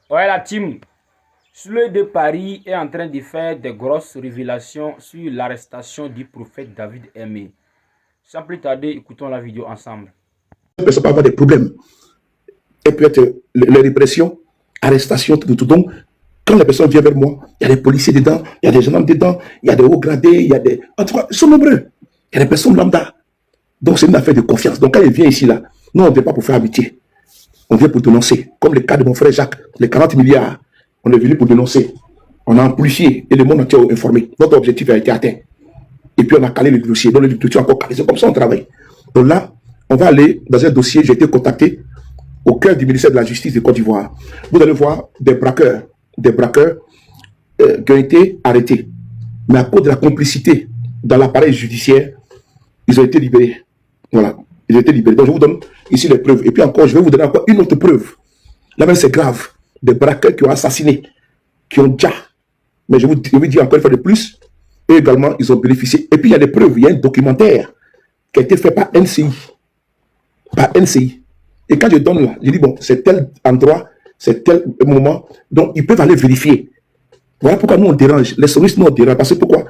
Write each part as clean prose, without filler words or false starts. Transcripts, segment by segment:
Ouais, la team. Celui de Paris est en train de faire des grosses révélations sur l'arrestation du prophète David Aimé. Sans plus tarder, écoutons la vidéo ensemble. Ça peut avoir des problèmes. Et peut-être les répressions, arrestations, tout. Donc, quand les personnes viennent vers moi, il y a des policiers dedans, il y a des gendarmes dedans, il y a des hauts gradés, il y a des... En tout cas, ils sont nombreux. Il y a des personnes lambda. Donc, c'est une affaire de confiance. Donc, quand ils viennent ici, là, nous, on ne vient pas pour faire amitié. On vient pour dénoncer. Comme le cas de mon frère Jacques, les 40 milliards, on est venu pour dénoncer. On a amplifié et le monde entier est informé. Notre objectif a été atteint. Et puis, on a calé le dossier. Donc, le dossier encore calé. C'est comme ça qu'on travaille. Donc là, on va aller dans un dossier. J'ai été contacté au cœur du ministère de la Justice de Côte d'Ivoire. Vous allez voir des braqueurs qui ont été arrêtés. Mais à cause de la complicité dans l'appareil judiciaire, ils ont été libérés. Voilà, ils ont été libérés. Donc je vous donne ici les preuves. Et puis encore, je vais vous donner encore une autre preuve. Là même c'est grave. Des braqueurs qui ont assassiné, qui ont déjà. Mais je vous dis encore une fois de plus. Et également, ils ont bénéficié. Et puis il y a des preuves. Il y a un documentaire qui a été fait par NCI. Par NCI. Et quand je donne là, je dis bon, c'est tel endroit, c'est tel moment. Donc ils peuvent aller vérifier. Voilà pourquoi nous on dérange. Les services nous on dérange. Parce que pourquoi?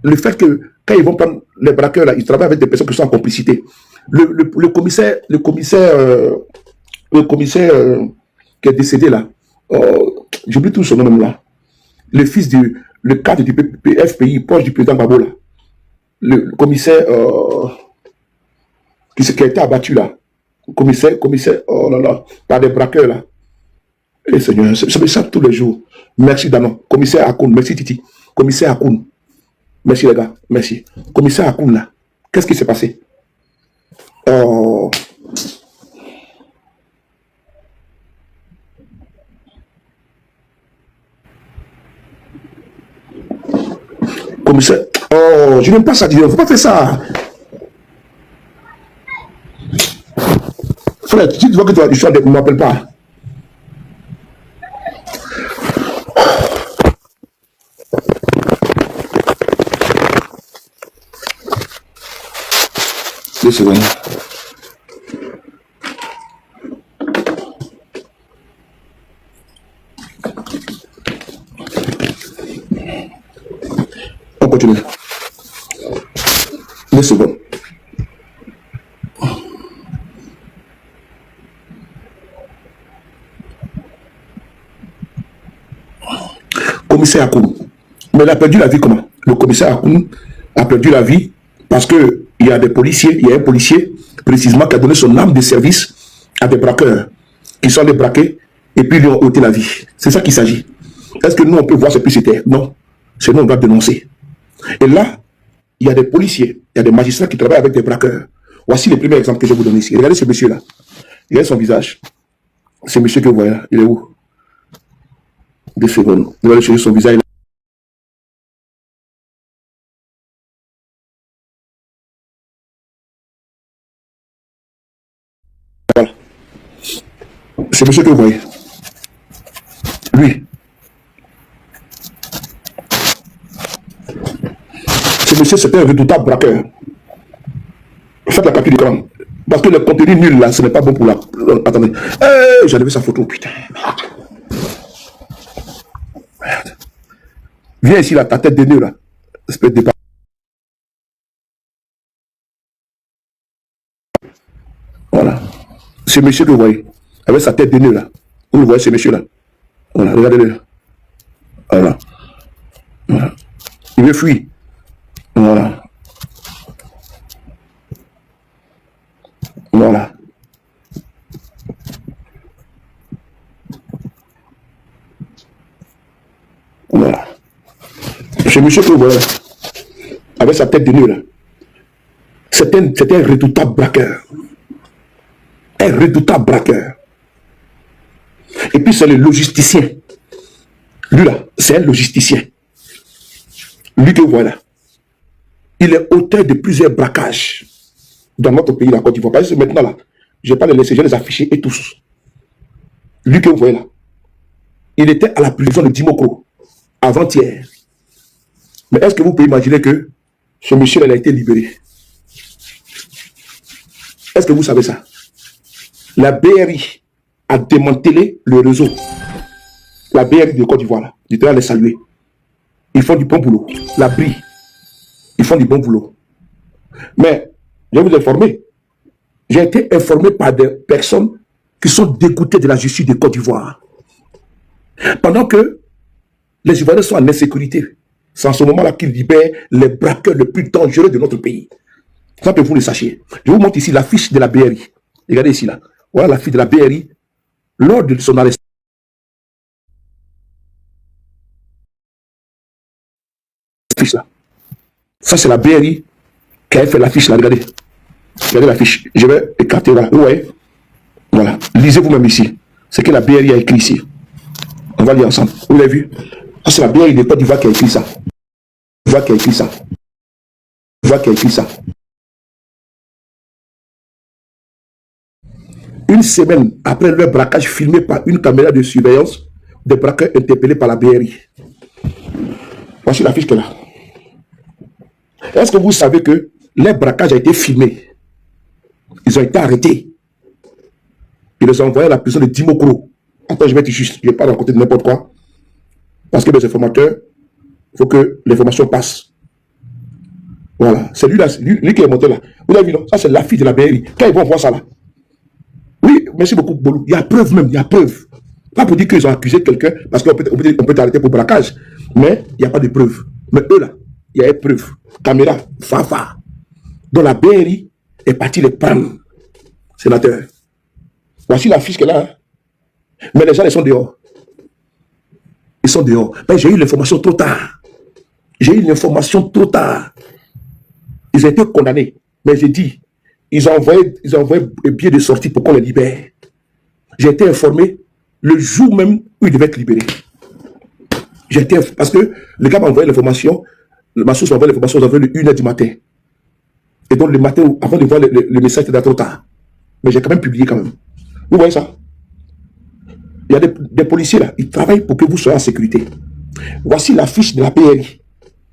Le fait que quand ils vont prendre les braqueurs là, ils travaillent avec des personnes qui sont en complicité. Le commissaire qui est décédé là, j'oublie tout son nom même là. Le fils le cadre du FPI, proche du président Babo là. Le commissaire qui a été abattu là. Commissaire, oh là là, par des braqueurs là. Et Seigneur, c'est ça tous les jours. Merci Danon. Commissaire Akoun, merci Titi. Commissaire Akoun. Merci les gars, merci. Commissaire Akoun là, qu'est-ce qui s'est passé? Commissaire, je n'aime pas ça, il ne faut pas faire ça. Frère, si tu vois que tu as du choix, ne m'appelle pas. Deux secondes. On continue. 2 secondes. Commissaire Akoun. Mais il a perdu la vie comment? Le commissaire Akoun a perdu la vie parce que il y a des policiers, il y a un policier précisément qui a donné son arme de service à des braqueurs qui sont allés braquer et puis lui ont ôté la vie. C'est ça qu'il s'agit. Est-ce que nous on peut voir ce que c'était? Non. Sinon on va dénoncer. Et là, il y a des policiers, il y a des magistrats qui travaillent avec des braqueurs. Voici le premier exemple que je vous donne ici. Regardez ce monsieur-là. Regardez son visage. Ce monsieur que vous voyez là, il est où? 2 secondes. Vous allez chercher son visage. Voilà. C'est monsieur que vous voyez. Lui. Ce monsieur, c'était un redoutable braqueur. Faites la capture d'écran. Parce que le contenu nul là, ce n'est pas bon pour la. Attendez. J'ai enlevé sa photo, putain. Merde. Viens ici là, ta tête de nœud là. Espèce de départ. Voilà. Ce monsieur que vous voyez, avec sa tête de nœud là. Vous voyez ce monsieur là. Voilà, regardez-le. Voilà. Voilà. Il veut fuir. Voilà. Voilà. Voilà. Ce monsieur que vous voyez, avec sa tête de nœud là, c'était un redoutable braqueur. Un redoutable braqueur. Et puis c'est le logisticien. Lui là, c'est un logisticien. Lui que vous voyez là, il est auteur de plusieurs braquages dans notre pays, la Côte d'Ivoire. Parce que maintenant là, je ne vais pas les laisser, je vais les afficher et tous. Lui que vous voyez là, il était à la prison de Dimokro avant-hier. Mais est-ce que vous pouvez imaginer que ce monsieur a été libéré? Est-ce que vous savez ça? La BRI a démantelé le réseau La BRI de Côte d'Ivoire, là. Je dois les saluer. Ils font du bon boulot. La BRI, ils font du bon boulot. Mais, je vais vous informer. J'ai été informé par des personnes qui sont dégoûtées de la justice de Côte d'Ivoire. Pendant que les Ivoiriens sont en insécurité, c'est en ce moment-là qu'ils libèrent les braqueurs les plus dangereux de notre pays. Ça que vous le sachiez. Je vous montre ici l'affiche de la BRI. Regardez ici, là. Voilà l'affiche de la BRI lors de son arrestation. Ça, c'est la BRI qui a fait l'affiche là. Regardez. Regardez l'affiche. Je vais écarter là. Vous voyez? Voilà. Lisez vous-même ici. C'est que la BRI a écrit ici. On va lire ensemble. Vous l'avez vu? Ça, c'est la BRI de Côte d'Ivoire qui a écrit ça. Qui a écrit ça. Qui a écrit ça. Une semaine après leur braquage filmé par une caméra de surveillance, des braqueurs interpellés par la BRI. Voici l'affiche qu'elle a. Est-ce que vous savez que les braquages ont été filmés? Ils ont été arrêtés. Ils les ont envoyés à la prison de Dimokro. Attends, je vais être juste. Je ne vais pas raconter n'importe quoi. Parce que les informateurs, il faut que l'information passe. Voilà. C'est lui, là, lui qui est monté là. Vous avez vu, non? Ça, c'est l'affiche de la BRI. Quand ils vont voir ça là. Oui, merci beaucoup, Bolou. Il y a preuve même, il y a preuve. Pas pour dire qu'ils ont accusé quelqu'un, parce qu'on peut t'arrêter pour braquage. Mais il n'y a pas de preuve. Mais eux là, il y a une preuve. Caméra, fafa. Donc la BRI est partie les prendre. Sénateur. Voici l'affiche qu'elle a. Mais les gens, ils sont dehors. Ils sont dehors. Ben, j'ai eu l'information trop tard. J'ai eu l'information trop tard. Ils ont été condamnés. Mais j'ai dit, ils ont envoyé un billet de sortie pour qu'on les libère. J'ai été informé le jour même où ils devaient être libérés. Parce que le gars m'a envoyé l'information, ma source m'a envoyé l'information aux environ 1h du matin. Et donc le matin, avant de voir le message, c'était trop tard. Mais j'ai quand même publié quand même. Vous voyez ça? Il y a des policiers là, ils travaillent pour que vous soyez en sécurité. Voici la fiche de la BRI.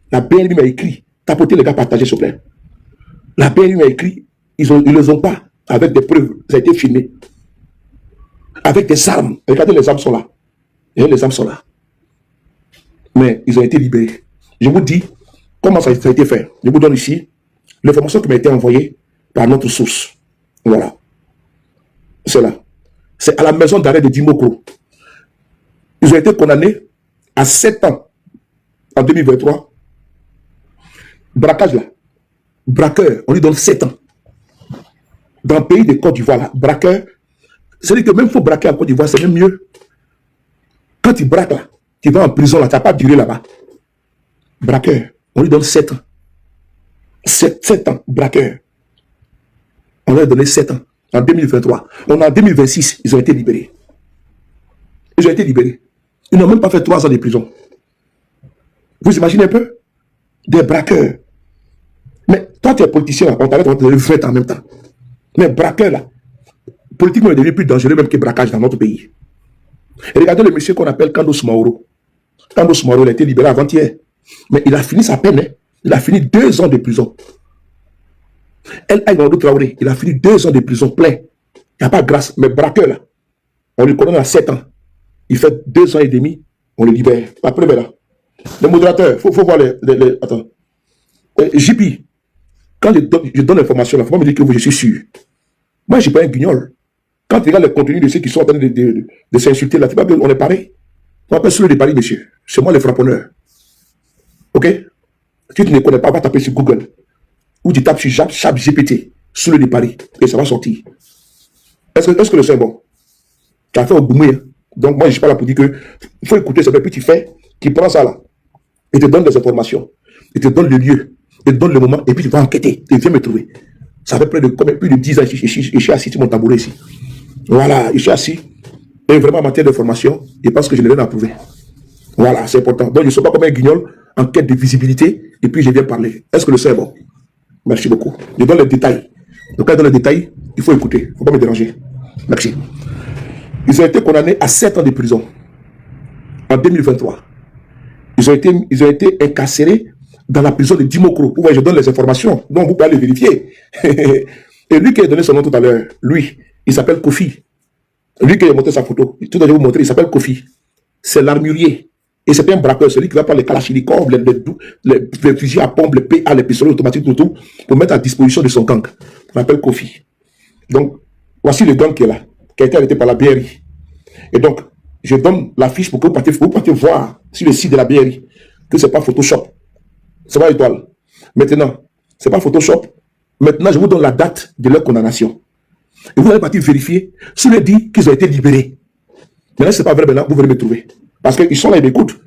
La BRI m'a écrit, tapotez les gars, partagez s'il vous plaît. La BRI m'a écrit, ils ne les ont pas, avec des preuves, ça a été filmé. Avec des armes. Regardez, les armes sont là. Et les armes sont là. Mais ils ont été libérés. Je vous dis comment ça a été fait. Je vous donne ici l'information qui m'a été envoyée par notre source. Voilà. C'est là. C'est à la maison d'arrêt de Dimokro. Ils ont été condamnés à 7 ans en 2023. Braquage là. Braqueur, on lui donne 7 ans. Dans le pays de Côte d'Ivoire là, braqueur, c'est-à-dire que même faut braquer en Côte d'Ivoire, c'est même mieux. Quand tu braques là, tu vas en prison là, tu n'as pas duré là-bas. Braqueur, on lui donne 7 ans. 7 ans, braqueur. On leur a donné 7 ans. En 2023. On est en 2026, ils ont été libérés. Ils ont été libérés. Ils n'ont même pas fait 3 ans de prison. Vous imaginez un peu? Des braqueurs. Mais toi, tu es politicien, on t'arrête, on te donne 20 en même temps. Mais braqueur là, politiquement, il est devenu plus dangereux même que braquage dans notre pays. Et regardez le monsieur qu'on appelle Kandos Mauro. Kandos Mauro, il a été libéré avant-hier. Mais il a fini sa peine. Hein. Il a fini 2 ans de prison. El Aïdou Traoré, il a fini 2 ans de prison plein. Il n'y a pas de grâce. Mais braqueur là, on lui condamne à 7 ans. Il fait 2 ans et demi, on le libère. Après, là. Les modérateurs, il faut voir les attends. JP, quand je donne l'information, la femme me dit que je suis sûr. Moi, je ne suis pas un guignol. Quand tu regardes le contenu de ceux qui sont en train de s'insulter, là, on est pareil. On appelle celui de Paris, monsieur. C'est moi le frapponneur. Ok? Si tu ne connais pas, va taper sur Google. Ou tu tapes sur ChatGPT, celui de Paris. Et ça va sortir. Est-ce que le son est bon? Tu as fait au boumé. Hein? Donc, moi, je ne suis pas là pour dire que il faut écouter ça. Puis tu fais, tu prends ça là. Il te donne des informations. Il te donne le lieu. Il te donne le moment. Et puis tu vas enquêter. Tu viens me trouver. Ça fait plus de 10 ans que je suis assis sur mon tabouret ici. Voilà, je suis assis. Et vraiment, en matière d'information, je pense que je n'ai rien à prouver. Voilà, c'est important. Donc, je ne suis pas comme un guignol en quête de visibilité. Et puis, je viens parler. Est-ce que le son est bon? Merci beaucoup. Je donne les détails. Donc, quand je donne les détails, il faut écouter. Il ne faut pas me déranger. Merci. Ils ont été condamnés à 7 ans de prison en 2023. Ils ont été incarcérés dans la prison de Dimokro. Vous voyez, je donne les informations. Donc, vous pouvez les vérifier. Et lui qui a donné son nom tout à l'heure, lui, il s'appelle Kofi. Lui qui a montré sa photo. Tout à l'heure, je vais vous montrer, il s'appelle Kofi. c'est l'armurier. Et c'est un braqueur, celui qui va prendre les kalachnikovs, les fusils à pompe, les PA, les pistolets automatiques, tout, pour mettre à disposition de son gang. On appelle Kofi. Donc, voici le gang qui est là, qui a été arrêté par la BRI. Et donc, je donne la fiche pour que vous partiez voir sur le site de la BRI que ce n'est pas Photoshop. C'est pas étoile. Maintenant, ce n'est pas Photoshop. Maintenant, je vous donne la date de leur condamnation. Et vous allez partir vérifier s'il est dit qu'ils ont été libérés. Maintenant, ce n'est pas vrai, maintenant, vous venez me trouver. Parce qu'ils sont là, ils m'écoutent.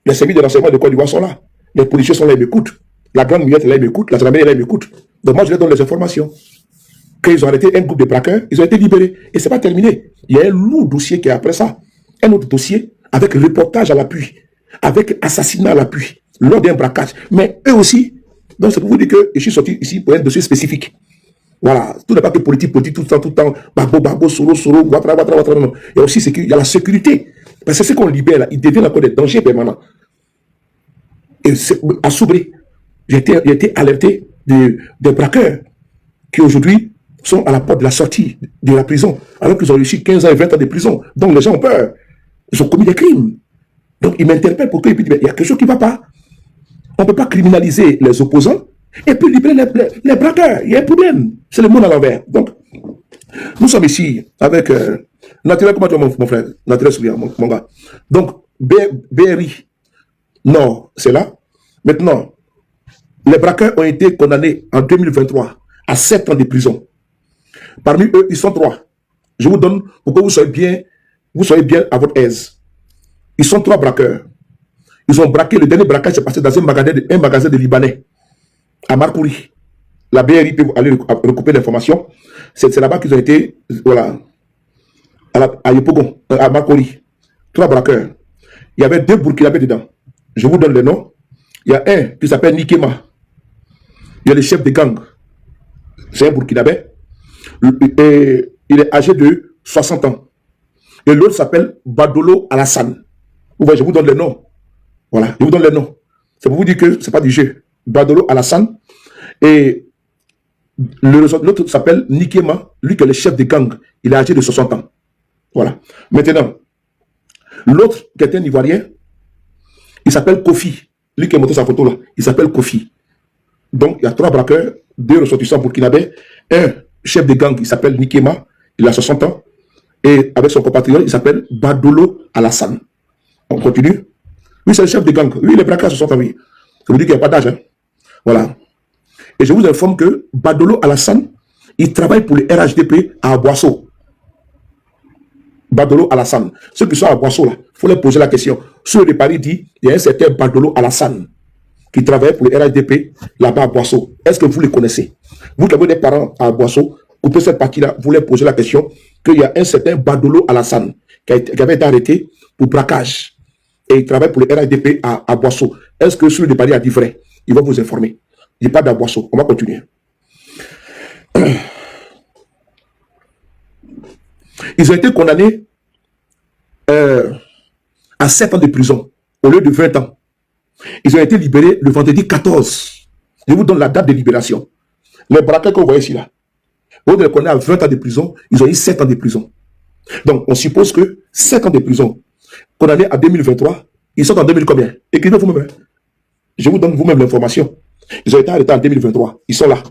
Les services de renseignement de Côte d'Ivoire sont là. Les policiers sont là, ils m'écoutent. La grande muette là, ils m'écoutent. La gendarmerie là, ils m'écoutent. Donc moi, je leur donne les informations. Qu'ils ont arrêté un groupe de braqueurs, ils ont été libérés. Et ce n'est pas terminé. Il y a un lourd dossier qui est après ça. Un autre dossier avec reportage à l'appui, avec assassinat à l'appui, lors d'un braquage. Mais eux aussi, donc c'est pour vous dire que je suis sorti ici pour un dossier spécifique. Voilà, tout n'est pas que politique, tout le temps, Babo, Soro, Ouattara, non. Il y a aussi il y a la sécurité. Parce que c'est ce qu'on libère là, ils deviennent encore des dangers permanents. Et à Soubré, j'ai été alerté des braqueurs qui aujourd'hui sont à la porte de la sortie de la prison, alors qu'ils ont réussi 15 ans et 20 ans de prison. Donc les gens ont peur. Ils ont commis des crimes. Donc ils m'interpellent pour qu'ils disent, il y a quelque chose qui ne va pas. On ne peut pas criminaliser les opposants et puis libérer les braqueurs. Il y a un problème. C'est le monde à l'envers. Donc, nous sommes ici avec... Naturel, comment tu vas mon frère? Naturel Soulier, mon gars. Donc, BRI, non, c'est là. Maintenant, les braqueurs ont été condamnés en 2023 à 7 ans de prison. Parmi eux, ils sont 3. Je vous donne pour que vous soyez bien à votre aise. Ils sont 3 braqueurs. Ils ont braqué, le dernier braquage s'est passé dans un magasin de Libanais, à Marcouri. La BRI peut aller recouper l'information. C'est là-bas qu'ils ont été, voilà, à Yopogon, à Marcouri. 3 braqueurs. Il y avait 2 Burkinabés dedans. Je vous donne les noms. Il y a un qui s'appelle Nikema. Il y a le chef de gang. C'est un Burkinabé. Et il est âgé de 60 ans. Et l'autre s'appelle Badolo Alassane. Vous voyez, je vous donne les noms. Voilà, je vous donne les noms. C'est pour vous dire que ce n'est pas du jeu. Badolo Alassane. Et l'autre s'appelle Nikema. Lui qui est le chef de gang. Il est âgé de 60 ans. Voilà. Maintenant, l'autre qui est un Ivoirien, il s'appelle Kofi. Lui qui a monté sa photo là, il s'appelle Kofi. Donc, il y a 3 braqueurs, 2 ressortissants burkinabés, un chef de gang, il s'appelle Nikema, il a 60 ans, et avec son compatriote, il s'appelle Badolo Alassane. On continue. Lui, c'est le chef de gang. Lui, les braqueurs à 60 ans, oui. Ça veut dire qu'il n'y a pas d'âge. Hein. Voilà. Et je vous informe que Badolo Alassane, il travaille pour le RHDP à Boisseau. Badolo Alassane. Ceux qui sont à Boisseau, là, il faut leur poser la question. Sur le Paris dit, il y a un certain Badolo Alassane qui travaille pour le RHDP là-bas à Boisseau. Est-ce que vous le connaissez? Vous qui avez des parents à Boisseau, coupez cette partie-là, vous leur posez la question qu'il y a un certain Badolo Alassane qui avait été arrêté pour braquage. Et il travaille pour le RHDP à Boisseau. Est-ce que sur le Paris a dit vrai? Il va vous informer. Il n'est pas à Boisseau. On va continuer. Ils ont été condamnés à 7 ans de prison au lieu de 20 ans. Ils ont été libérés le vendredi 14. Je vous donne la date de libération. Les braqueurs que vous voyez ici, là, au lieu de les condamner à 20 ans de prison, ils ont eu 7 ans de prison. Donc, on suppose que 7 ans de prison, condamnés à 2023, ils sont en 2000 combien? Écrivez vous-même. Je vous donne vous-même l'information. Ils ont été arrêtés en 2023. Ils sont là,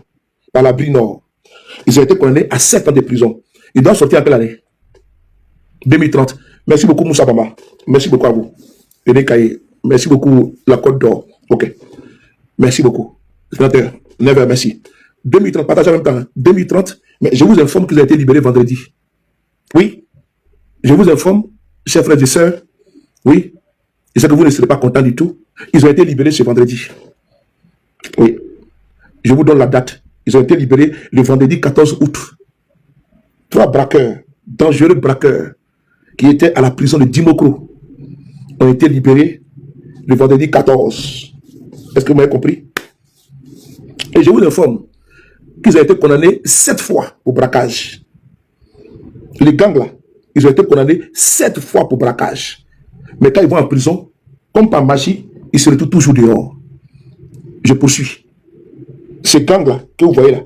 par la Brie Nord. Ils ont été condamnés à 7 ans de prison. Ils doivent sortir en quelle année? 2030. Merci beaucoup, Moussa Bama. Merci beaucoup à vous. Merci beaucoup, la Côte d'Or. Ok. Merci beaucoup. Sénateur, Never, merci. 2030, partagez en même temps. 2030, mais je vous informe qu'ils ont été libérés vendredi. Oui. Je vous informe, chers frères et sœurs, oui. Je sais que vous ne serez pas contents du tout. Ils ont été libérés ce vendredi. Oui. Je vous donne la date. Ils ont été libérés le vendredi 14 août. 3 braqueurs, dangereux braqueurs, qui étaient à la prison de Dimokro, ont été libérés le vendredi 14. Est-ce que vous m'avez compris? Et je vous informe qu'ils ont été condamnés 7 fois pour braquage. Les gangs là, ils ont été condamnés 7 fois pour braquage. Mais quand ils vont en prison, comme par magie, ils se retrouvent toujours dehors. Je poursuis. Ces gangs là, que vous voyez là,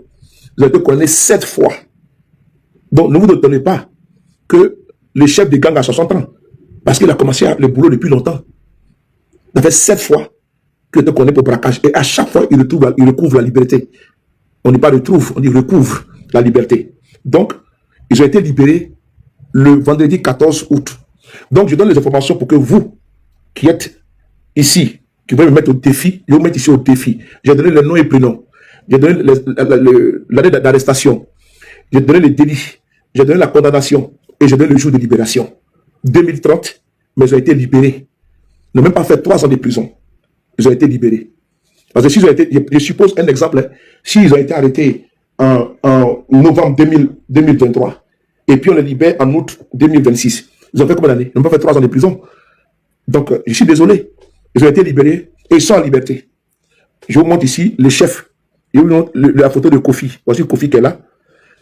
ils ont été condamnés 7 fois. Donc ne vous étonnez pas que le chef des gangs a 60 ans. Parce qu'il a commencé le boulot depuis longtemps. Ça fait 7 fois qu'il était condamné pour braquage. Et à chaque fois, il recouvre la liberté. On ne dit pas retrouve, on dit recouvre la liberté. Donc, ils ont été libérés le vendredi 14 août. Donc, je donne les informations pour que vous, qui êtes ici, qui voulez me mettre au défi, je vais vous mettre ici au défi. J'ai donné le nom et prénom. J'ai donné l'année d'arrestation. J'ai donné le délit. J'ai donné la condamnation. Et j'ai donné le jour de libération. 2030, mais ils ont été libérés. Ils n'ont même pas fait 3 ans de prison. Ils ont été libérés. Parce que s'ils ont été, je suppose un exemple, hein, s'ils ont été arrêtés en novembre 2023, et puis on les libère en août 2026, ils ont fait combien d'années? Ils n'ont pas fait 3 ans de prison. Donc, je suis désolé. Ils ont été libérés et ils sont en liberté. Je vous montre ici les chefs. Je vous montre la photo de Kofi. Voici Kofi qui est là.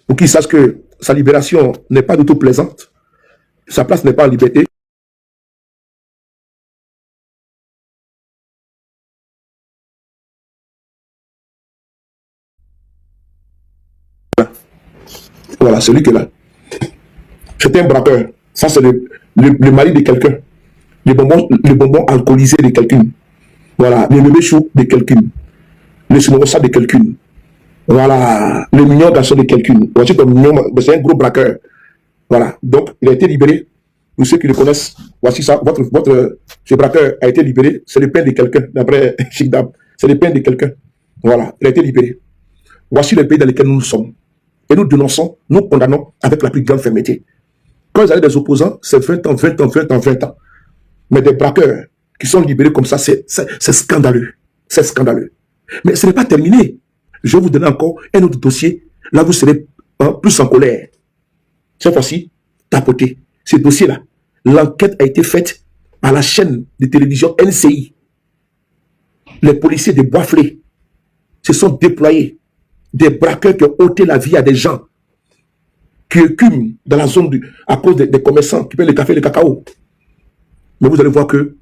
Pour qu'ils sachent que sa libération n'est pas du tout plaisante. Sa place n'est pas en liberté. Voilà, celui qui est là. C'est un braqueur. Ça, c'est le mari de quelqu'un. Le bonbon alcoolisé de quelqu'un. Voilà, le bébé chou de quelqu'un. Le sinosa de quelqu'un. Voilà, le mignon garçon de quelqu'un. Voici comme c'est un gros braqueur. Voilà, donc il a été libéré. Pour ceux qui le connaissent, voici ça. Ce braqueur a été libéré. C'est le père de quelqu'un, d'après Chikdam. C'est le père de quelqu'un. Voilà, il a été libéré. Voici le pays dans lequel nous sommes. Et nous dénonçons, nous condamnons avec la plus grande fermeté. Quand ils avaient des opposants, c'est 20 ans, 20 ans, 20 ans, 20 ans. Mais des braqueurs qui sont libérés comme ça, c'est scandaleux. C'est scandaleux. Mais ce n'est pas terminé. Je vais vous donner encore un autre dossier. Là, vous serez plus en colère. Cette fois-ci, tapoter. Ce dossier-là, l'enquête a été faite par la chaîne de télévision NCI. Les policiers de Boisflé se sont déployés. Des braqueurs qui ont ôté la vie à des gens qui écument dans la zone à cause des commerçants qui paient le café et le cacao. Mais vous allez voir que,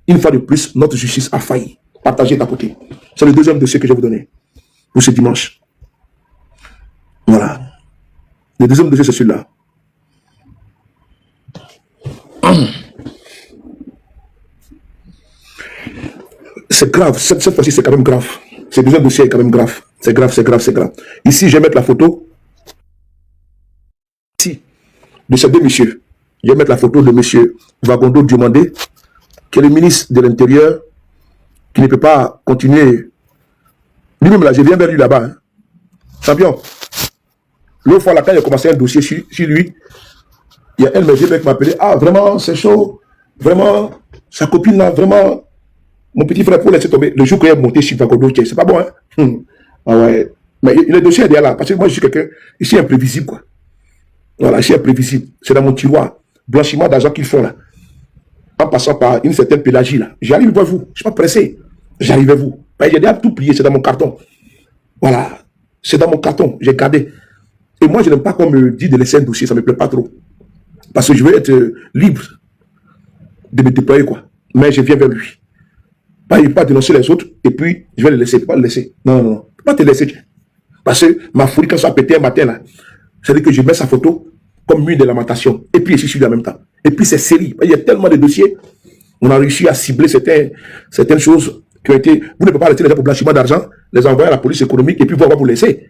une fois de plus, notre justice a failli. Partagez, tapoter. C'est le deuxième dossier que je vais vous donner pour ce dimanche. Voilà. Le deuxième dossier, c'est celui-là. C'est grave. Cette fois-ci, c'est quand même grave. Ce deuxième dossier est quand même grave. C'est grave, c'est grave, c'est grave. Ici, je vais mettre la photo. Ici, de ces deux messieurs. Je vais mettre la photo de monsieur Vagondo Diomandé, qui est le ministre de l'Intérieur, qui ne peut pas continuer. Lui-même, là, je viens vers lui là-bas. Hein. Champion. L'autre fois, là, quand il a commencé un dossier chez lui, il y a un monsieur qui m'a appelé. Ah, vraiment, c'est chaud. Vraiment, sa copine, là, vraiment. Mon petit frère, pour laisser tomber. Le jour qu'il est monté chez Vagondo, c'est pas bon, hein. Ah ouais. Mais le dossier est derrière là. Parce que moi, je suis quelqu'un ici imprévisible, quoi. Voilà, ici imprévisible. C'est dans mon tiroir. Blanchiment d'argent qu'ils font là. En passant par une certaine pélagie là. J'arrive vers vous. Je ne suis pas pressé. J'arrive vers vous. J'ai déjà tout plié. C'est dans mon carton. Voilà. C'est dans mon carton. J'ai gardé. Et moi, je n'aime pas qu'on me dise de laisser un dossier. Ça ne me plaît pas trop. Parce que je veux être libre de me déployer, quoi. Mais je viens vers lui. Pas dénoncer les autres. Et puis, je vais le laisser. Pas le laisser. Non, non, non. Je ne peux pas te laisser. Parce que ma folie, quand ça a pété un matin là, c'est-à-dire que je mets sa photo comme une de lamentation. Et puis, je suis en même temps. Et puis, c'est série. Il y a tellement de dossiers. On a réussi à cibler certaines choses qui ont été... Vous ne pouvez pas arrêter les gens pour blanchiment d'argent, les envoyer à la police économique et puis on va vous laisser.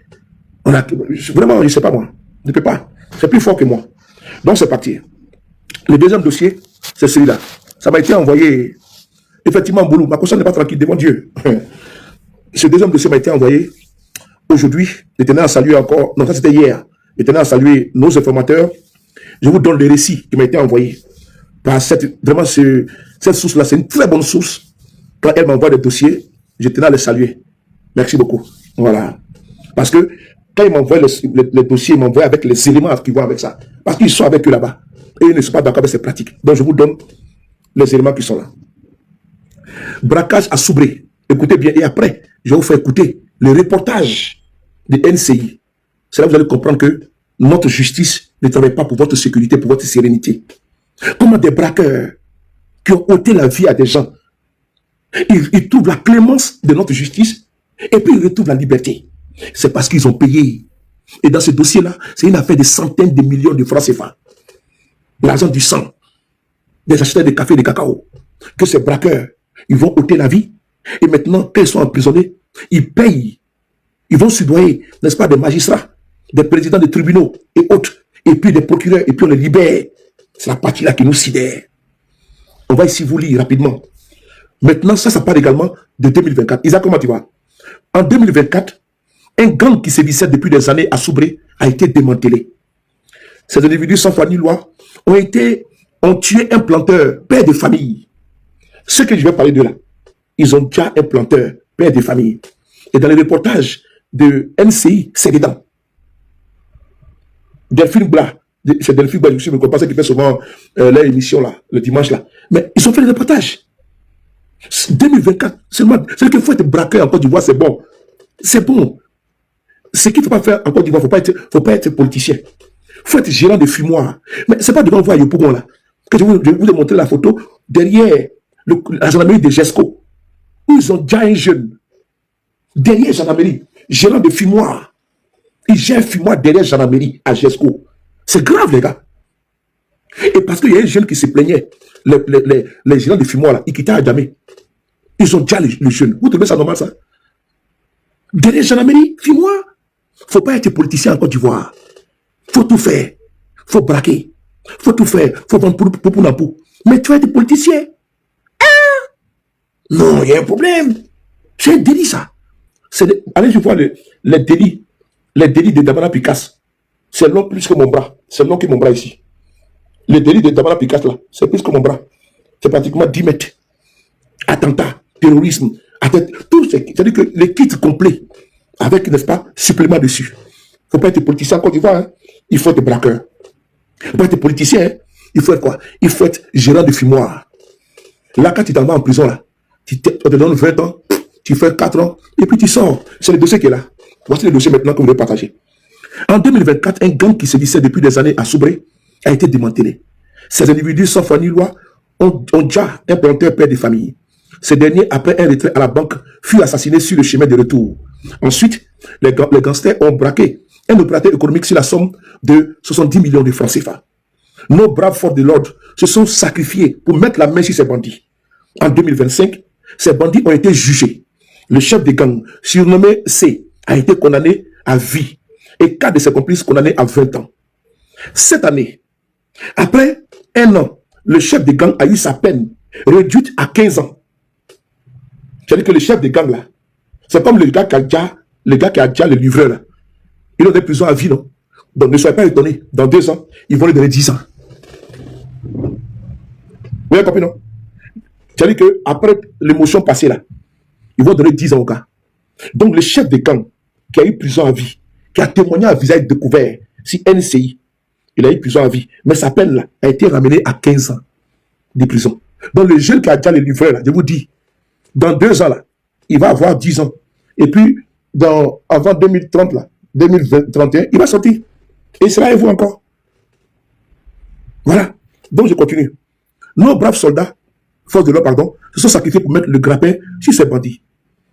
Vraiment, je ne sais pas moi. Je ne peux pas. C'est plus fort que moi. Donc, c'est parti. Le deuxième dossier, c'est celui-là. Ça m'a été envoyé... Effectivement, Boulou, ma conscience n'est pas tranquille devant Dieu. Ce deuxième dossier m'a été envoyé aujourd'hui. Je tenais à saluer encore... Non, ça c'était hier. Je tenais à saluer nos informateurs. Je vous donne le récit qui m'a été envoyé. Par cette source-là, c'est une très bonne source. Quand elle m'envoie des dossiers, je tenais à les saluer. Merci beaucoup. Voilà. Parce que quand ils m'envoient les dossiers, ils m'envoient avec les éléments qui vont avec ça. Parce qu'ils sont avec eux là-bas. Et ils ne sont pas d'accord avec ces pratiques. Donc je vous donne les éléments qui sont là. Braquage à Soubré. Écoutez bien. Et après, je vais vous faire écouter le reportage de NCI. C'est là que vous allez comprendre que notre justice ne travaille pas pour votre sécurité, pour votre sérénité. Comment des braqueurs qui ont ôté la vie à des gens, ils trouvent la clémence de notre justice et puis ils retrouvent la liberté. C'est parce qu'ils ont payé. Et dans ce dossier-là, c'est une affaire de centaines de millions de francs CFA. L'argent du sang. des acheteurs de café et de cacao, que ces braqueurs, ils vont ôter la vie. Et maintenant, quand ils sont emprisonnés, ils payent. Ils vont soudoyer, n'est-ce pas, des magistrats, des présidents de tribunaux et autres, et puis des procureurs, et puis on les libère. C'est la partie là qui nous sidère. On va ici vous lire rapidement. Maintenant, ça parle également de 2024. Isaac, comment tu vas? En 2024, un gang qui sévissait depuis des années à Soubré a été démantelé. Ces individus sans foi ni loi ont tué un planteur, père de famille. Ce que je vais parler de là, ils ont déjà un planteur, père de famille. Et dans les reportages de NCI, c'est dedans. Delphine Blas, c'est Delphine Blas, je me comprends, qui fait souvent leur émission là, le dimanche là. Mais ils ont fait les reportages. 2024, seulement, c'est qu'il faut être braqueur en Côte d'Ivoire, c'est bon. C'est bon. Ce qu'il ne faut pas faire en Côte d'Ivoire, il ne faut pas être politicien. Il faut être gérant de fumoir. Mais ce n'est pas devant vous à Yopougon là. Que je vais vous montrer la photo derrière la gendarmerie de GESCO. Où ils ont déjà un jeune. Derrière la gendarmerie, gérant de fumoir. Il gère un fumoir derrière la gendarmerie à GESCO. C'est grave, les gars. Et parce qu'il y a un jeune qui se plaignait, les gérants de fumoir là, ils quittaient à jamais. Ils ont déjà le jeune. Vous trouvez ça normal, ça? Derrière la gendarmerie, fumoir. Il ne faut pas être politicien en Côte d'Ivoire. Il faut tout faire. Il faut braquer. Il faut tout faire. Il faut vendre pour. Mais tu vas être politicien. Ah! Non, il y a un problème. C'est un délit, ça. Allez, je vois les délits. Les délits de Damana Picasso. C'est long plus que mon bras. C'est long que mon bras ici. Les délits de Damana Picasso, là, c'est plus que mon bras. C'est pratiquement 10 mètres. Attentat, terrorisme, tout ce. C'est-à-dire que les kits complets, avec, n'est-ce pas, supplément dessus. Il ne faut pas être politicien en Côte d'Ivoire, hein. Il faut être braqueur. Il ne faut pas être politicien, hein. Il faut être quoi? Il faut être gérant de fumoir. Là, quand tu t'en vas en prison, là, on te donne 20 ans, tu fais 4 ans, et puis tu sors. C'est le dossier qui est là. Voici le dossier maintenant que vous voulez partager. En 2024, un gang qui sévissait depuis des années à Soubré a été démantelé. Ces individus sans foi ni loi ont déjà un planteur père de famille. Ce dernier, après un retrait à la banque, fut assassiné sur le chemin de retour. Ensuite, les gangsters ont braqué un opérateur économique sur la somme de 70 millions de francs CFA. Nos braves forces de l'ordre se sont sacrifiés pour mettre la main sur ces bandits. En 2025, ces bandits ont été jugés. Le chef des gangs, surnommé C, a été condamné à vie et 4 de ses complices condamnés à 20 ans. Cette année, après un an, le chef des gangs a eu sa peine réduite à 15 ans. C'est-à-dire que le chef des gangs là, c'est comme le gars qui a déjà le livreur là. Il a des prisons à vie, non? Donc ne soyez pas étonnés. Dans 2 ans, ils vont lui donner 10 ans. Vous avez compris, non? C'est-à-dire qu'après l'émotion passée là, ils vont donner 10 ans au gars. Donc le chef des gangs qui a eu prison à vie, qui a témoigné à visage découvert, si NCI, il a eu prison à vie. Mais sa peine là a été ramenée à 15 ans de prison. Donc le jeune qui a déjà le livreur là, je vous dis, dans 2 ans là, il va avoir 10 ans. Et puis, avant 2030 là, 2031, il va sortir. Et il sera avec vous encore. Voilà. Donc je continue. Nos braves soldats, forces de l'ordre, pardon, se sont sacrifiés pour mettre le grappin sur ces bandits.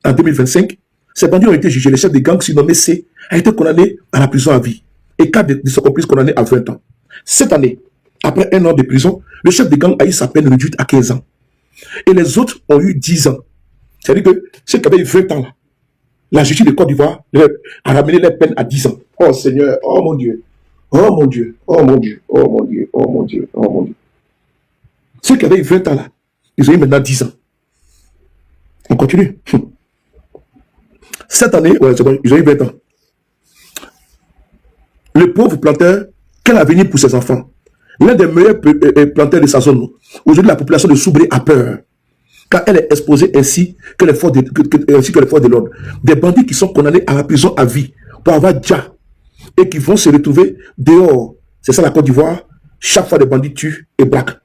En 2025, ces bandits ont été jugés. Le chef des gangs surnommé C a été condamné à la prison à vie. Et 4 de ses complices condamnés à 20 ans. Cette année, après 1 an de prison, le chef des gangs a eu sa peine réduite à 15 ans. Et les autres ont eu 10 ans. C'est-à-dire que ceux qui avaient eu 20 ans là, la justice de Côte d'Ivoire a ramené les peines à 10 ans. Oh Seigneur, oh mon Dieu, oh mon Dieu, oh mon Dieu, oh mon Dieu, oh mon Dieu, oh mon Dieu. Ceux qui avaient eu 20 ans là, ils ont eu maintenant 10 ans. On continue. Cette année, ouais, c'est bon, ils ont eu 20 ans. Le pauvre planteur, quel avenir pour ses enfants? L'un des meilleurs planteurs de sa zone. Aujourd'hui, la population de Soubré a peur. Car elle est exposée ainsi que les forces de l'ordre. Des bandits qui sont condamnés à la prison à vie pour avoir déjà et qui vont se retrouver dehors. C'est ça la Côte d'Ivoire. Chaque fois, les bandits tuent et braquent.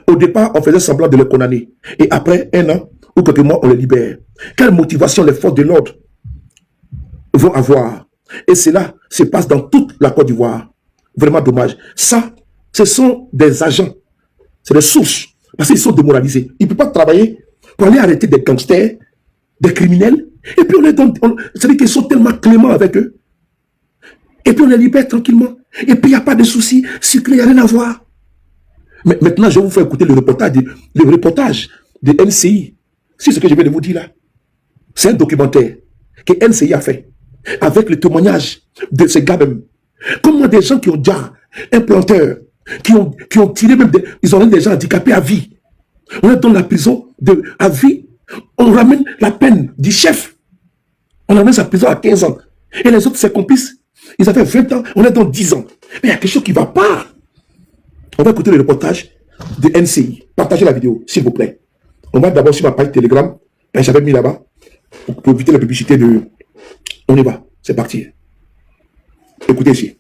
Au départ, on faisait semblant de les condamner. Et après 1 an ou quelques mois, on les libère. Quelle motivation les forces de l'ordre vont avoir? Et cela se passe dans toute la Côte d'Ivoire. Vraiment dommage. Ça, ce sont des agents. C'est des sources. Parce qu'ils sont démoralisés. Ils ne peuvent pas travailler pour aller arrêter des gangsters, des criminels. Et puis on les donne. C'est-à-dire qu'ils sont tellement cléments avec eux. Et puis on les libère tranquillement. Et puis il n'y a pas de soucis. Il n'y a rien à voir. Mais maintenant, je vais vous faire écouter le reportage de NCI. C'est ce que je viens de vous dire là. C'est un documentaire que NCI a fait avec le témoignage de ces gars même. Comment des gens qui ont déjà un planteur, qui ont tiré même ils ont des gens handicapés à vie. On est dans la prison à vie. On ramène la peine du chef. On ramène sa prison à 15 ans. Et les autres, ses complices, ils avaient 20 ans. On est dans 10 ans. Mais il y a quelque chose qui ne va pas. On va écouter le reportage de NCI. Partagez la vidéo, s'il vous plaît. On va d'abord sur ma page Telegram. J'avais mis là-bas pour éviter la publicité de... On y va. C'est parti. Écoutez ici.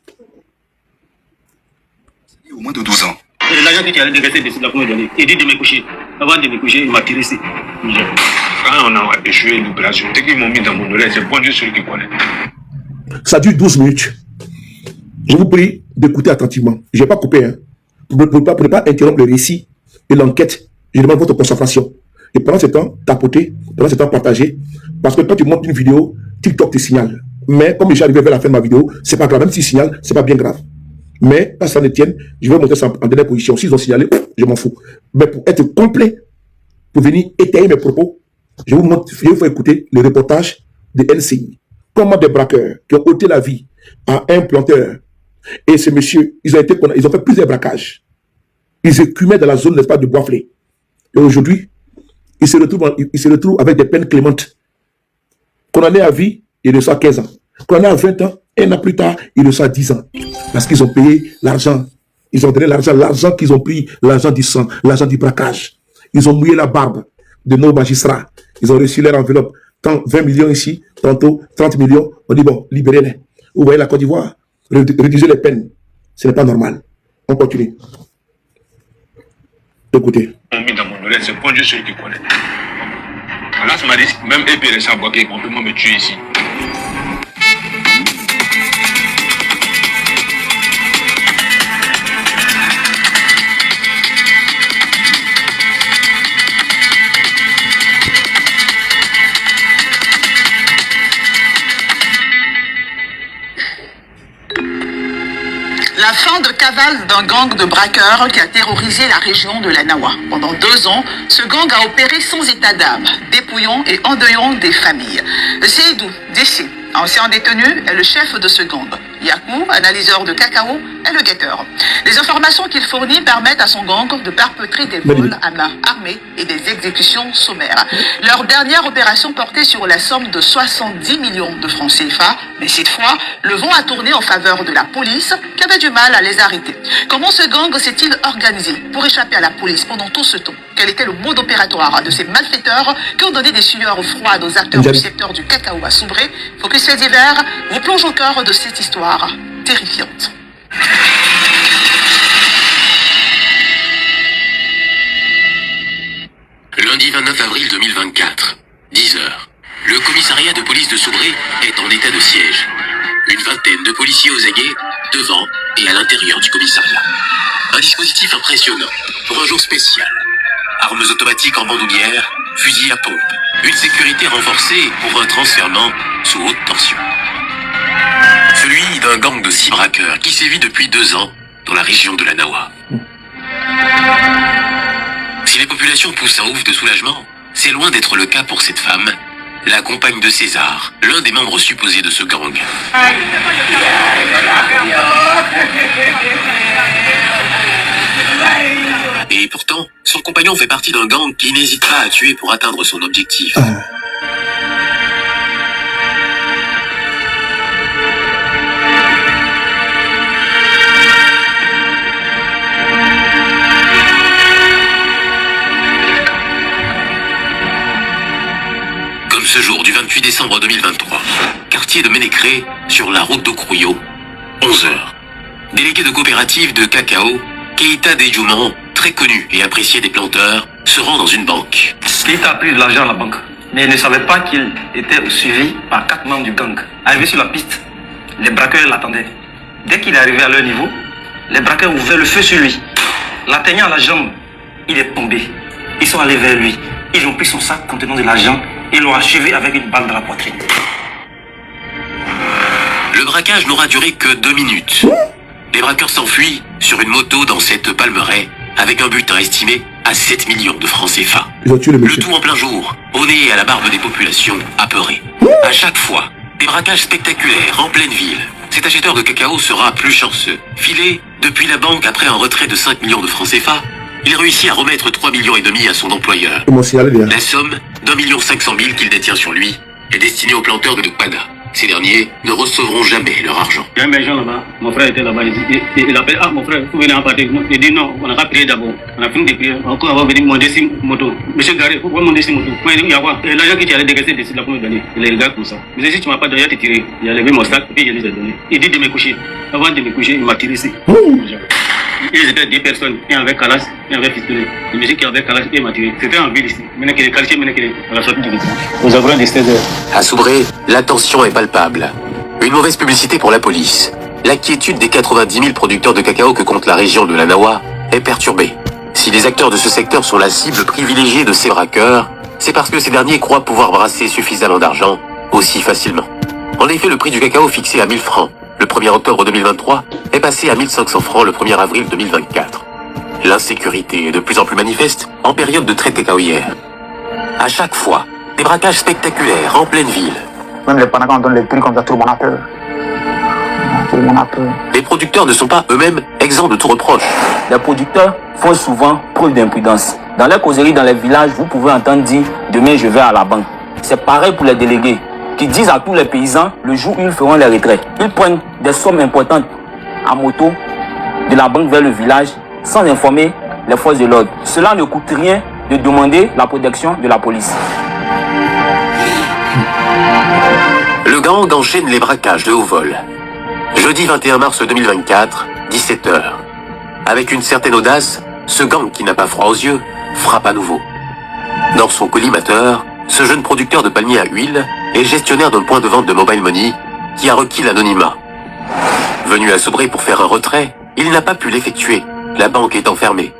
Au moins de 12 ans. L'agent qui allait rester de la première journée, il dit de me coucher. Avant de me coucher, il m'a tiré ici. Quand on a échoué l'opération, dès qu'ils m'ont mis dans mon oreille, c'est bon Dieu celui qui connaît. Ça dure 12 minutes. Je vous prie d'écouter attentivement. Je ne vais pas couper. Hein. Pour ne pas interrompre le récit et l'enquête, je demande votre concentration. Et pendant ce temps, tapoter, pendant ce temps, partager. Parce que quand tu montes une vidéo, TikTok te signale. Mais comme j'arrive vers la fin de ma vidéo, c'est pas grave. Même s'il signale, c'est pas bien grave. Mais quand ça ne tienne, je vais monter ça en dernière position. S'ils ont signalé, je m'en fous. Mais pour être complet, pour venir étayer mes propos, je vais vous faire écouter le reportage de LCI. Comment des braqueurs qui ont ôté la vie à un planteur et ce monsieur, ils ont fait plusieurs braquages. Ils écumaient dans la zone, n'est-ce pas, de Boisflé. Et aujourd'hui, ils se retrouvent avec des peines clémentes. Condamné à vie, il reçoit 15 ans. Condamné à 20 ans, un an plus tard, il reçoit 10 ans. Parce qu'ils ont payé l'argent. Ils ont donné l'argent qu'ils ont pris, l'argent du sang, l'argent du braquage. Ils ont mouillé la barbe de nos magistrats. Ils ont reçu leur enveloppe. 20 millions ici, tantôt 30 millions. On dit bon, libérez-les. Vous voyez la Côte d'Ivoire, réduisez les peines. Ce n'est pas normal. On continue. Écoutez. On mis dans mon oreille, c'est bon Dieu celui qui connaît. Là, ça m'a dit, même épée, ça va qu'ils vont me tuer ici. La fin de cavale d'un gang de braqueurs qui a terrorisé la région de la Nawa. Pendant 2 ans, ce gang a opéré sans état d'âme, dépouillant et endeuillant des familles. Seydou Dessi, ancien détenu, est le chef de ce gang. Yakou, analyseur de cacao, est le guetteur. Les informations qu'il fournit permettent à son gang de perpétrer des vols à main armée et des exécutions sommaires. Leur dernière opération portait sur la somme de 70 millions de francs CFA, mais cette fois, le vent a tourné en faveur de la police qui avait du mal à les arrêter. Comment ce gang s'est-il organisé pour échapper à la police pendant tout ce temps? Quel était le mode opératoire de ces malfaiteurs qui ont donné des sueurs froides aux acteurs du secteur du cacao à Soubré? Focus Fait divers vous plonge au cœur de cette histoire terrifiante. Lundi 29 avril 2024, 10 h. Le commissariat de police de Soubré est en état de siège. Une vingtaine de policiers aux aguets, devant et à l'intérieur du commissariat. Un dispositif impressionnant pour un jour spécial. Armes automatiques en bandoulière, fusils à pompe. Une sécurité renforcée pour un transfèrement sous haute tension. Celui d'un gang de 6 braqueurs qui sévit depuis 2 ans dans la région de la Nawa. Si les populations poussent un ouf de soulagement, c'est loin d'être le cas pour cette femme, la compagne de César, l'un des membres supposés de ce gang. Et pourtant, son compagnon fait partie d'un gang qui n'hésitera à tuer pour atteindre son objectif. Comme ce jour du 28 décembre 2023, quartier de Ménécré, sur la route d'Okrouyo, 11 h. Délégué de coopérative de cacao, Keïta Dejouman, très connu et apprécié des planteurs, se rend dans une banque. Keïta a pris de l'argent à la banque, mais il ne savait pas qu'il était suivi par 4 membres du gang. Arrivé sur la piste, les braqueurs l'attendaient. Dès qu'il est arrivé à leur niveau, les braqueurs ouvraient le feu sur lui. L'atteignant à la jambe, il est tombé. Ils sont allés vers lui. Ils ont pris son sac contenant de l'argent et l'ont achevé avec une balle dans la poitrine. Le braquage n'aura duré que 2 minutes. Les braqueurs s'enfuient sur une moto dans cette palmeraie avec un butin estimé à 7 millions de francs CFA. Ils ont tué le Le monsieur. tout en plein jour, au nez et à la barbe des populations apeurées. À chaque fois, des braquages spectaculaires en pleine ville. Cet acheteur de cacao sera plus chanceux. Filé depuis la banque après un retrait de 5 millions de francs CFA, il réussit à remettre 3,5 millions à son employeur. Ils m'ont signalé déjà. La somme d'1,5 million qu'il détient sur lui est destinée aux planteurs de Pada. Ces derniers ne recevront jamais leur argent. Il y a un merchant là-bas, mon frère était là-bas, il appelle, ah mon frère, vous venez en partir. Il dit non, on n'a pas prié d'abord. On a fini de prier, encore on va venir monter sur moto. Monsieur Garé, pourquoi monter sur moto? Moi il dit, il y a quoi? Et l'argent que tu allais décaisser d'ici là pour me donner. Il les regarde comme ça. Mais si tu m'as pas donné, tu tiré. Il a levé mon sac, puis il les a donné. Il dit de me coucher. Avant de me coucher, il m'a tiré ici. Ils étaient 10 personnes, un avec Kalas, un avec pistolet. Le monsieur qui avait Kalas, il m'a tiré. C'était en ville ici. Maintenant qu'il est quartier, maintenant qu'il est à la sortie du village. Aux environs de 16 heures. À Soubré, la tension est palpable. Une mauvaise publicité pour la police. La quiétude des 90 000 producteurs de cacao que compte la région de la Nawa est perturbée. Si les acteurs de ce secteur sont la cible privilégiée de ces braqueurs, c'est parce que ces derniers croient pouvoir brasser suffisamment d'argent aussi facilement. En effet, le prix du cacao fixé à 1000 francs le 1er octobre 2023 est passé à 1500 francs le 1er avril 2024. L'insécurité est de plus en plus manifeste en période de traite cacaoyère. À chaque fois, des braquages spectaculaires en pleine ville. Même les pendant qu'on donne les prix comme ça, tout le monde a peur. Tout le monde a peur. Les producteurs ne sont pas eux-mêmes exempts de tout reproche. Les producteurs font souvent preuve d'imprudence. Dans les causeries, dans les villages, vous pouvez entendre dire « demain je vais à la banque ». C'est pareil pour les délégués qui disent à tous les paysans le jour où ils feront les retraits. Ils prennent des sommes importantes à moto de la banque vers le village sans informer les forces de l'ordre. Cela ne coûte rien de demander la protection de la police. Le gang enchaîne les braquages de haut vol. Jeudi 21 mars 2024, 17h. Avec une certaine audace, ce gang qui n'a pas froid aux yeux frappe à nouveau. Dans son collimateur, ce jeune producteur de palmiers à huile est gestionnaire d'un point de vente de mobile money qui a requis l'anonymat. Venu à Soubré pour faire un retrait, il n'a pas pu l'effectuer, la banque étant fermée.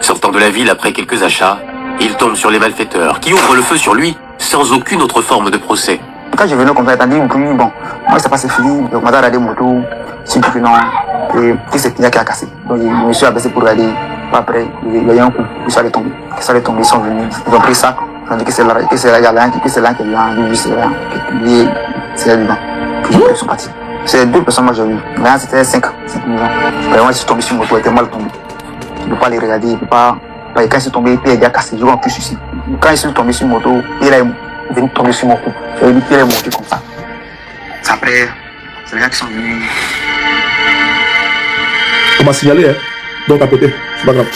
Sortant de la ville après quelques achats, il tombe sur les malfaiteurs qui ouvrent le feu sur lui sans aucune autre forme de procès. Quand je venais comme ça, t'as dit, bon, moi c'est pas c'est fini, donc madame a des motos, c'est tout non, et puis c'est Pina qui a cassé. Donc je me suis abaissé pour aller, après, il y a eu un coup, ils sont allés tomber, ils sont venus, ils ont pris ça, ils ont dit que c'est là, il y a l'un, que c'est là qu'il y a un, lui c'est là, c'est là dedans, puis ils sont partis. C'est 2 personnes que j'ai vues, mais c'était 5 maisons. Vraiment, je suis tombé sur une moto, elle était mal tombée. Je ne peux pas les regarder, je ne peux pas. Quand je suis tombé, puis il a cassé, je vois en plus ici. Quand je suis tombé sur une moto, il est venu tomber sur mon cou. J'avais dit qu'il est monté comme ça. C'est après, c'est les gars qui sont venus. On m'a signalé, hein. Donc à côté, c'est pas grave.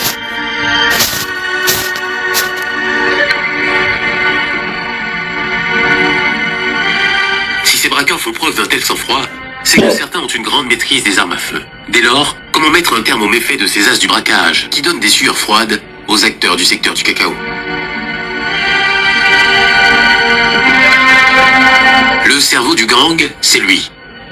Si ces braqueurs font preuve d'un tel sang-froid, c'est que certains ont une grande maîtrise des armes à feu. Dès lors, comment mettre un terme aux méfaits de ces as du braquage qui donnent des sueurs froides aux acteurs du secteur du cacao? Le cerveau du gang, c'est lui.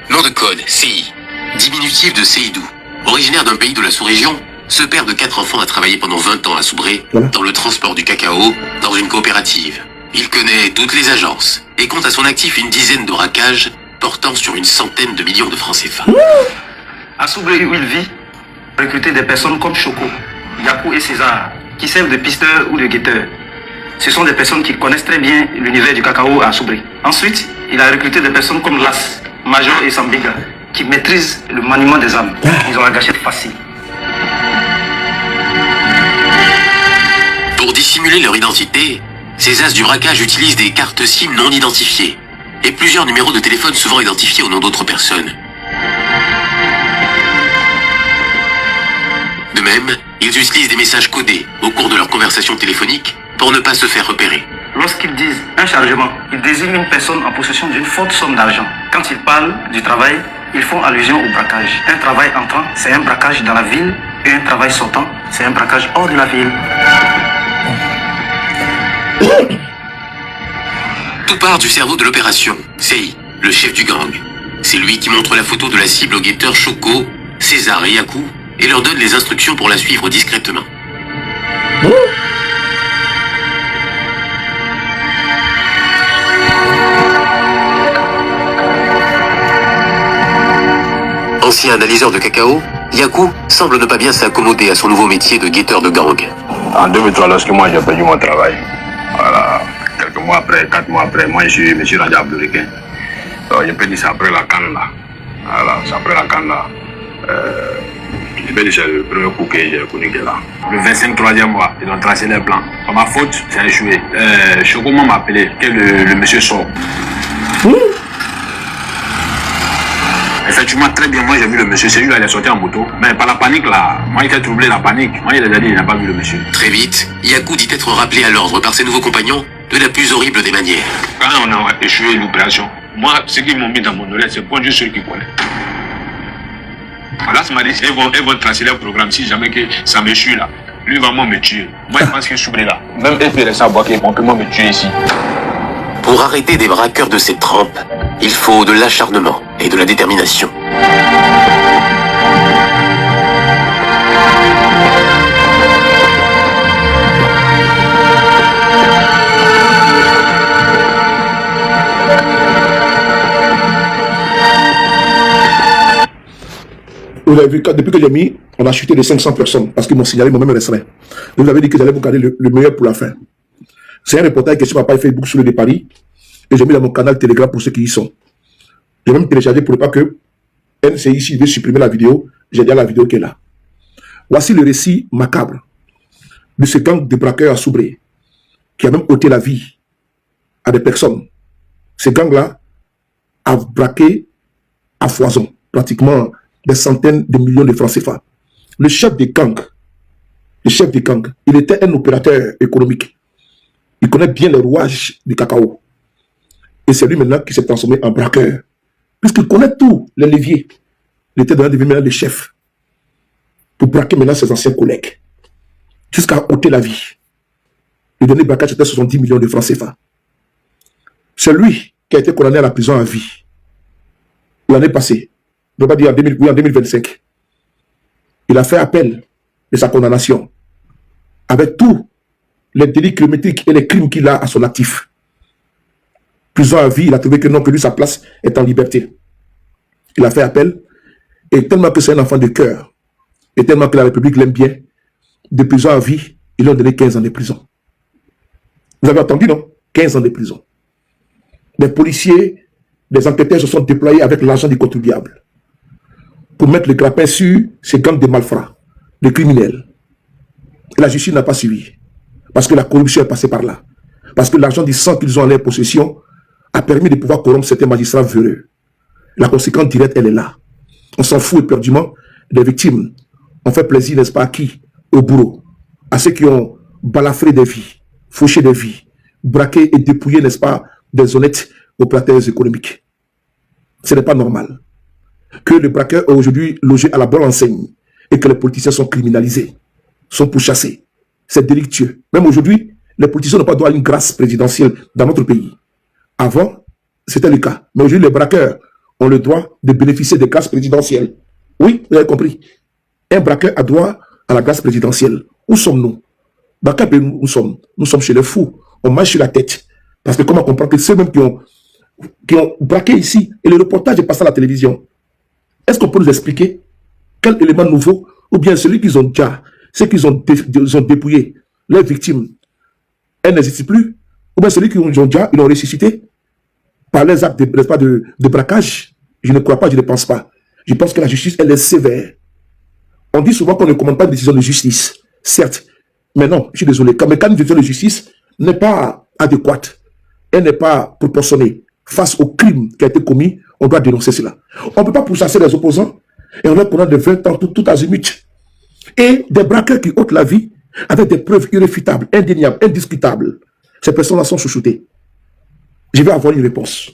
Nom de code, CI. Diminutif de Seydou. Originaire d'un pays de la sous-région, ce père de 4 enfants a travaillé pendant 20 ans à Soubré, dans le transport du cacao, dans une coopérative. Il connaît toutes les agences et compte à son actif une dizaine de braquages portant sur une centaine de millions de francs CFA. À Soubré où il vit, recruter des personnes comme Choco, Yakou et César, qui servent de pisteurs ou de guetteurs. Ce sont des personnes qui connaissent très bien l'univers du cacao à Soubré. Ensuite, il a recruté des personnes comme Las, Major et Sambiga, qui maîtrisent le maniement des armes. Ils ont la gâchette facile. Pour dissimuler leur identité, ces as du braquage utilisent des cartes SIM non identifiées et plusieurs numéros de téléphone souvent identifiés au nom d'autres personnes. De même, ils utilisent des messages codés au cours de leur conversation téléphonique pour ne pas se faire repérer. Lorsqu'ils disent un chargement, ils désignent une personne en possession d'une forte somme d'argent. Quand ils parlent du travail, ils font allusion au braquage. Un travail entrant, c'est un braquage dans la ville, et un travail sortant, c'est un braquage hors de la ville. Tout part du cerveau de l'opération, Sei, le chef du gang. C'est lui qui montre la photo de la cible aux guetteurs Choco, César et Yakou et leur donne les instructions pour la suivre discrètement. Ancien analyseur de cacao, Yakou semble ne pas bien s'accommoder à son nouveau métier de guetteur de gang. En 2003, lorsque moi j'ai perdu mon travail, voilà, quelques mois après, 4 mois après, moi je me suis rendu à Bluriquin. Donc je peux dire c'est après la canne là. Voilà, c'est après la canne là. Je peux dire c'est le premier coup que j'ai connu là. Le 25e mois, ils ont tracé les plans. Par ma faute, j'ai échoué. Chocoman m'a appelé que le monsieur sort. Effectivement, très bien, moi j'ai vu le monsieur, c'est lui là, il est sorti en moto. Mais par la panique là, moi il était troublé, la panique. Moi il a dit, il n'a pas vu le monsieur. Très vite, Yakou dit être rappelé à l'ordre par ses nouveaux compagnons de la plus horrible des manières. Quand on a échoué l'opération, moi, ce qu'ils m'ont mis dans mon oreille, c'est point juste ceux qui connaissent. Là, ça m'a dit, ils vont tracer leur programme si jamais que ça m'échoue là. Lui va me tuer. Moi, je pense que je suis là. Même FPRS à boire, on peut me tuer ici. Pour arrêter des braqueurs de cette trempe, il faut de l'acharnement et de la détermination. Vous avez vu, depuis que j'ai mis, on a chuté de 500 personnes parce qu'ils m'ont signalé moi-même restreint. Vous avez dit que j'allais vous garder le meilleur pour la fin. C'est un reportage qui est sur ma page Facebook sur le de Paris et j'ai mis dans mon canal Telegram pour ceux qui y sont. J'ai même téléchargé pour ne pas que NCI veut supprimer la vidéo. J'ai déjà la vidéo qui est là. Voici le récit macabre de ce gang de braqueurs à Soubré qui a même ôté la vie à des personnes. Ce gang-là a braqué à foison pratiquement des centaines de millions de francs CFA. Le chef des gangs, il était un opérateur économique. Il connaît bien les rouages du cacao. Et c'est lui maintenant qui s'est transformé en braqueur. Puisqu'il connaît tous les leviers. Il était devenu maintenant le chef. Pour braquer maintenant ses anciens collègues. Jusqu'à ôter la vie. Le dernier braquage était 70 millions de francs CFA. C'est lui qui a été condamné à la prison à vie. L'année passée. Je ne peux pas dire en 2025. Il a fait appel de sa condamnation. Avec tous les délits kilométriques et les crimes qu'il a à son actif. Prison à vie, il a trouvé que non, que lui, sa place est en liberté. Il a fait appel. Et tellement que c'est un enfant de cœur, et tellement que la République l'aime bien, de prison à vie, ils lui ont donné 15 ans de prison. Vous avez entendu, non? 15 ans de prison. Les policiers, les enquêteurs se sont déployés avec l'argent des contribuables pour mettre le grappin sur ces gangs de malfrats, de criminels. Et la justice n'a pas suivi. Parce que la corruption est passée par là. Parce que l'argent du sang qu'ils ont en leur possession a permis de pouvoir corrompre certains magistrats véreux. La conséquence directe, elle est là. On s'en fout éperdument des victimes. On fait plaisir, n'est-ce pas, à qui? Au bourreau. À ceux qui ont balafré des vies, fauché des vies, braqué et dépouillé, n'est-ce pas, des honnêtes opérateurs économiques. Ce n'est pas normal que les braqueurs ont aujourd'hui logé à la bonne enseigne et que les politiciens sont criminalisés, sont pourchassés. C'est délictueux. Même aujourd'hui, les politiciens n'ont pas droit à une grâce présidentielle dans notre pays. Avant, c'était le cas. Mais aujourd'hui, les braqueurs ont le droit de bénéficier des grâces présidentielles. Oui, vous avez compris. Un braqueur a droit à la grâce présidentielle. Où sommes-nous? Dans quel pays nous sommes? Nous sommes chez les fous. On marche sur la tête. Parce que comment comprendre que ceux-mêmes qui ont braqué ici, et le reportage est passé à la télévision, est-ce qu'on peut nous expliquer quel élément nouveau, ou bien celui qu'ils ont déjà, ceux qu'ils ont dépouillé, les victimes, elles n'existent plus, ou bien celui qu'ils ont déjà, ils l'ont ressuscité par les actes de braquage? Je ne crois pas, je ne pense pas. Je pense que la justice, elle est sévère. On dit souvent qu'on ne commande pas une décision de justice, certes, mais non, je suis désolé, quand une décision de justice n'est pas adéquate, elle n'est pas proportionnée face au crime qui a été commis, on doit dénoncer cela. On ne peut pas pourchasser les opposants et on leur condamne de 20 ans tout azimut. Et des braqueurs qui ôtent la vie avec des preuves irréfutables, indéniables, indiscutables. Ces personnes-là sont chouchoutées. Je vais avoir une réponse.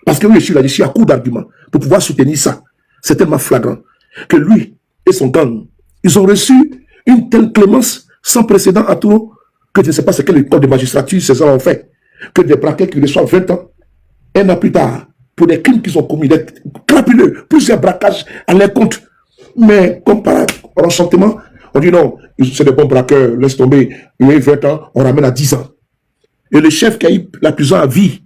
Parce que oui, je suis à court d'arguments pour pouvoir soutenir ça. C'est tellement flagrant que lui et son gang, ils ont reçu une telle clémence sans précédent à Touro que je ne sais pas ce que l'école de magistrature ces gens ont fait. Que des braqueurs qui reçoivent 20 ans, un an plus tard, pour des crimes qu'ils ont commis, des crapuleux, plusieurs braquages à leur compte. Mais comme par enchantement, on dit non, c'est des bons braqueurs, laisse tomber, il y a 20 ans, on ramène à 10 ans. Et le chef qui a eu la prison à vie,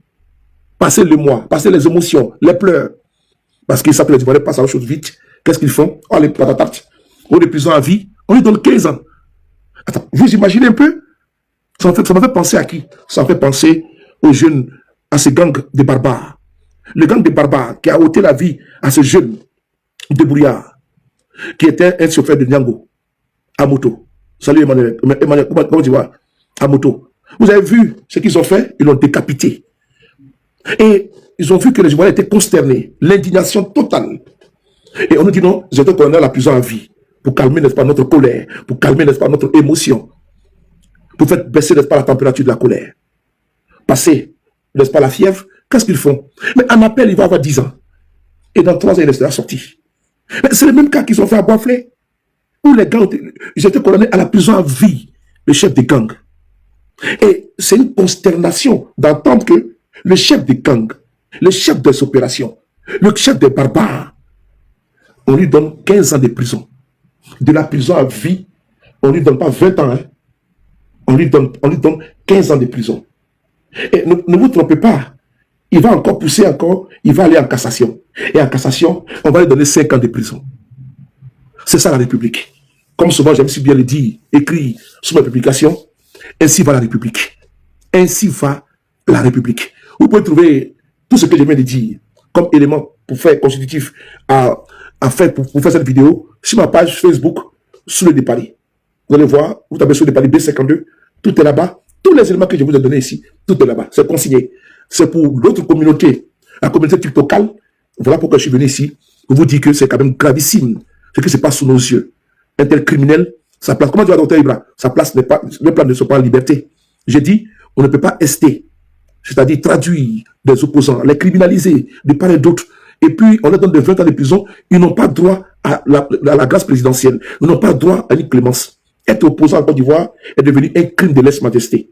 passer le mois, passer les émotions, les pleurs, parce qu'il s'appelle les Ivoiriens, passe à la chose vite, qu'est-ce qu'ils font? Oh, les patates, oh, les prisons à vie, on lui donne 15 ans. Attends, vous imaginez un peu? Ça m'a fait penser à qui? Ça m'a fait penser aux jeunes, à ces gangs de barbares. Le gang des barbares qui a ôté la vie à ce jeune débrouillard, qui était un chauffeur de Niango, à moto. Salut Emmanuel, comment tu vas? À moto. Vous avez vu ce qu'ils ont fait? Ils l'ont décapité. Et ils ont vu que les Ivoiriens étaient consternés. L'indignation totale. Et on nous dit non, j'étais colonel à la prison à vie. Pour calmer, n'est-ce pas, notre colère. Pour calmer, n'est-ce pas, notre émotion. Pour faire baisser, n'est-ce pas, la température de la colère. Passer, n'est-ce pas, la fièvre. Qu'est-ce qu'ils font? Mais en appel, il va avoir 10 ans. Et dans 3 ans, il sera sorti. C'est le même cas qu'ils ont fait à Boisflé. Où les gars, ils étaient condamnés à la prison à vie, le chef des gangs. Et c'est une consternation d'entendre que le chef des gangs, le chef des opérations, le chef des barbares, on lui donne 15 ans de prison. De la prison à vie, on ne lui donne pas 20 ans. Hein. On lui donne 15 ans de prison. Et ne vous trompez pas. Il va encore pousser encore, il va aller en cassation. Et en cassation, on va lui donner 5 ans de prison. C'est ça la République. Comme souvent, j'aime si bien le dire, écrit sur ma publication, ainsi va la République. Ainsi va la République. Vous pouvez trouver tout ce que je viens de dire comme élément pour faire constitutif pour faire cette vidéo sur ma page Facebook, sous le Paris. Vous allez voir, vous tapez sur le Paris B52, tout est là-bas. Tous les éléments que je vous ai donnés ici, tout est là-bas. C'est consigné. C'est pour l'autre communauté, la communauté tiktokale. Voilà pourquoi je suis venu ici, pour vous dire que c'est quand même gravissime ce qui se passe sous nos yeux. Un tel criminel, sa place, comment tu vas, docteur Ibra? Sa place n'est pas, le plan ne sont pas en liberté. J'ai dit, on ne peut pas ester, c'est-à-dire traduire des opposants, les criminaliser de part et d'autre. Et puis, on leur donne de 20 ans de prison, ils n'ont pas droit à la grâce présidentielle, ils n'ont pas droit à une clémence. Être opposant en Côte d'Ivoire est devenu un crime de lèse-majesté.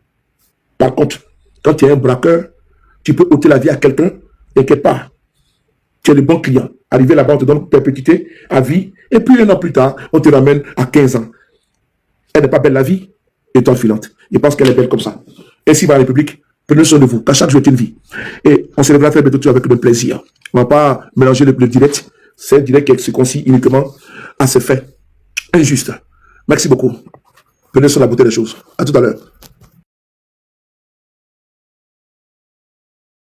Par contre, quand tu es un braqueur, tu peux ôter la vie à quelqu'un, t'inquiète pas. Tu es le bon client. Arrivé là-bas, on te donne perpétuité à vie, et puis un an plus tard, on te ramène à 15 ans. Elle n'est pas belle la vie, étoile filante. Je pense qu'elle est belle comme ça. Ainsi va la République. Prenez soin de vous, qu'à chaque jour est une vie. Et on se lèvera très bientôt avec le plaisir. On ne va pas mélanger le direct. C'est un direct qui se concie uniquement à ce fait injuste. Merci beaucoup. Prenez soin de la beauté des choses. À tout à l'heure.